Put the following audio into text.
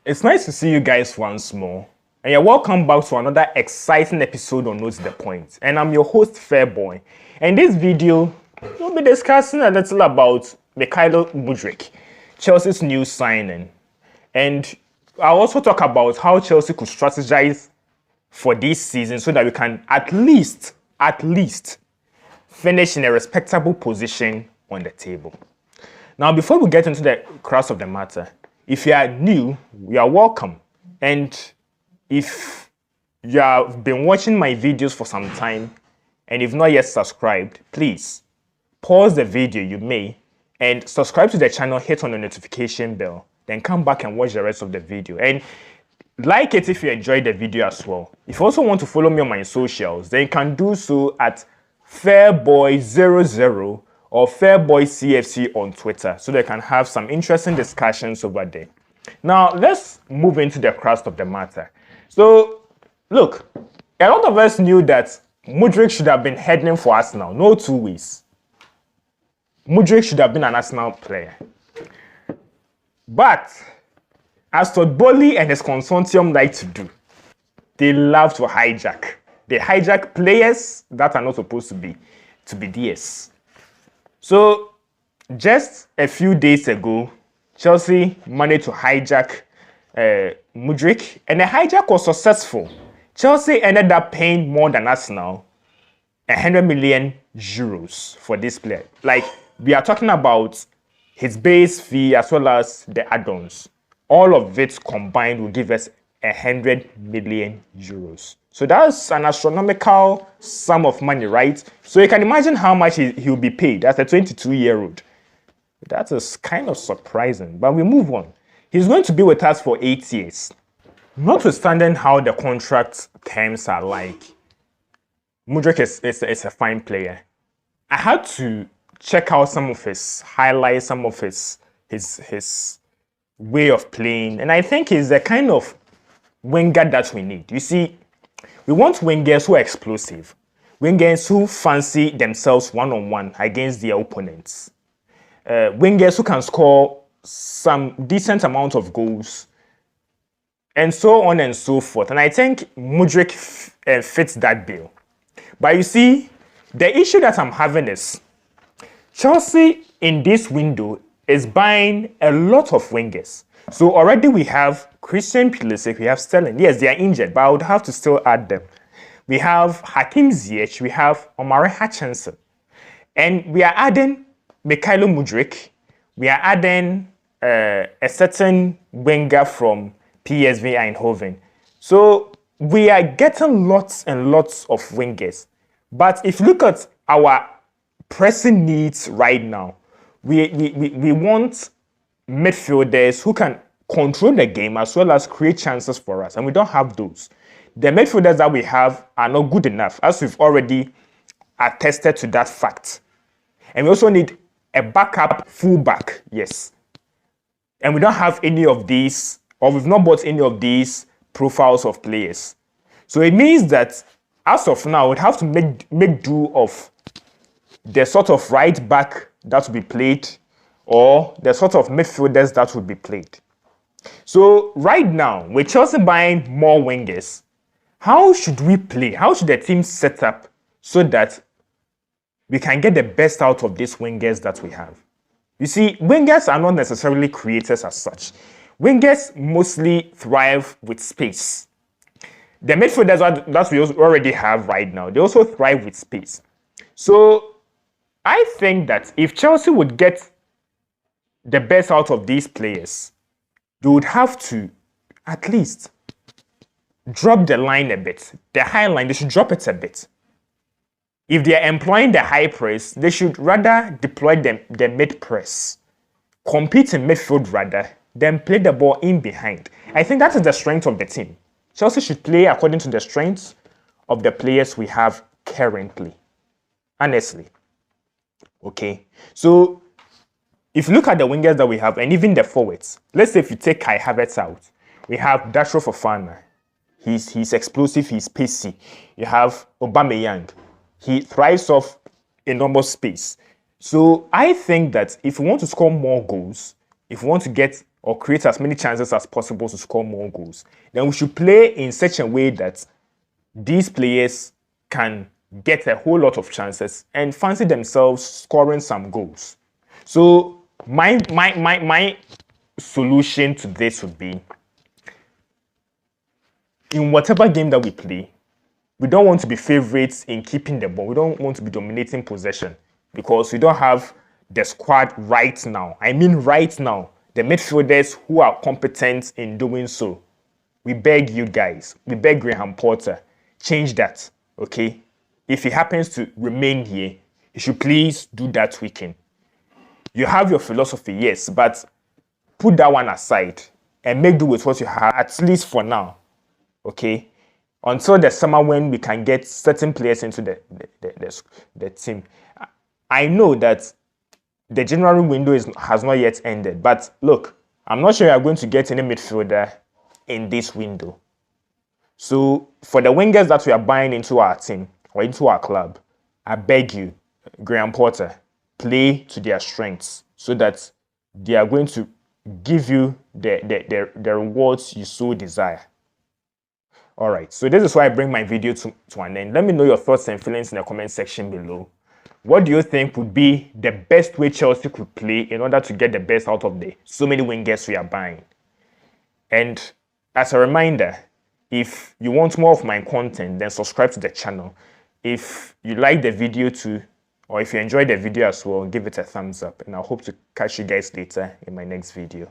It's nice to see you guys once more. And you're welcome back to another exciting episode on Note the Point. And I'm your host, Fairboy. And in this video, we'll be discussing a little about Mudryk, Chelsea's new signing. And I'll also talk about how Chelsea could strategize for this season so that we can at least finish in a respectable position on the table. Now, before we get into the crux of the matter, if you are new, you are welcome. And if you have been watching my videos for some time and you've not yet subscribed, please pause the video, you may, and subscribe to the channel, hit on the notification bell, then come back and watch the rest of the video. And like it if you enjoyed the video as well. If you also want to follow me on my socials, then you can do so at Fairboy00 or FairboyCFC on Twitter, so they can have some interesting discussions over there. Now, let's move into the crux of the matter. So, look, a lot of us knew that Mudryk should have been heading for Arsenal, no two ways. Mudryk should have been an Arsenal player. But, as Todd Boehly and his consortium like to do, they love to hijack. They hijack players that are not supposed to be theirs. So, just a few days ago, Chelsea managed to hijack Mudryk, and the hijack was successful. Chelsea ended up paying more than Arsenal, 100 million euros for this player. Like, we are talking about his base fee as well as the add-ons. All of it combined will give us 100 million euros. So that's an astronomical sum of money, right? So you can imagine how much he'll be paid as a 22-year-old. That is kind of surprising, but we move on. He's going to be with us for 8 years. Notwithstanding how the contract terms are like, Mudryk is a fine player. I had to check out some of his highlights, some of his way of playing, and I think he's the kind of winger that we need. You see, we want wingers who are explosive, wingers who fancy themselves one-on-one against their opponents, wingers who can score some decent amount of goals, and so on and so forth. And I think Mudryk fits that bill. But you see, the issue that I'm having is Chelsea in this window is buying a lot of wingers. So already we have Christian Pulisic, we have Sterling. Yes, they are injured, but I would have to still add them. We have Hakim Ziyech, we have Omari Hutchinson. And we are adding Mykhailo Mudryk. We are adding a certain winger from PSV Eindhoven. So we are getting lots and lots of wingers. But if you look at our pressing needs right now, we want midfielders who can control the game as well as create chances for us, and we don't have those. The midfielders that we have are not good enough, as we've already attested to that fact. And we also need a backup fullback, yes. And we don't have any of these, or we've not bought any of these profiles of players. So it means that as of now, we'd have to make do of the sort of right back that will be played, or the sort of midfielders that will be played. So right now, with Chelsea buying more wingers, how should we play? How should the team set up so that we can get the best out of these wingers that we have? You see, wingers are not necessarily creators as such. Wingers mostly thrive with space. The midfielders that we already have right now, they also thrive with space. So I think that if Chelsea would get the best out of these players, they would have to at least drop the line a bit. The high line, they should drop it a bit. If they are employing the high press, they should rather deploy the mid press. Compete in midfield rather, then play the ball in behind. I think that is the strength of the team. Chelsea should play according to the strengths of the players we have currently. Honestly. Okay, so if you look at the wingers that we have, and even the forwards, let's say if you take Kai Havertz out, we have Dashro Fofana. He's explosive, he's pacey. You have Aubameyang. He thrives off enormous space. So I think that if we want to score more goals, if we want to get or create as many chances as possible to score more goals. Then we should play in such a way that these players can get a whole lot of chances and fancy themselves scoring some goals. So my solution to this would be, in whatever game that we play, we don't want to be favorites in keeping the ball. We don't want to be dominating possession because we don't have the squad right now. I mean right now, the midfielders who are competent in doing so. We beg you guys, we beg Graham Potter, change that, okay? If he happens to remain here, he should please do that weekend. You have your philosophy, yes, but put that one aside and make do with what you have, at least for now, okay? Until the summer when we can get certain players into the team. I know that the January window has not yet ended, but look, I'm not sure you're going to get any midfielder in this window. So for the wingers that we are buying into our team or into our club, I beg you, Graham Potter, play to their strengths so that they are going to give you the rewards you so desire. All right, so this is why I bring my video to an end. Let me know your thoughts and feelings in the comment section below. What do you think would be the best way Chelsea could play in order to get the best out of the so many wingers we are buying? And as a reminder, if you want more of my content, then subscribe to the channel. If you like the video too, or if you enjoyed the video as well, give it a thumbs up. And I hope to catch you guys later in my next video.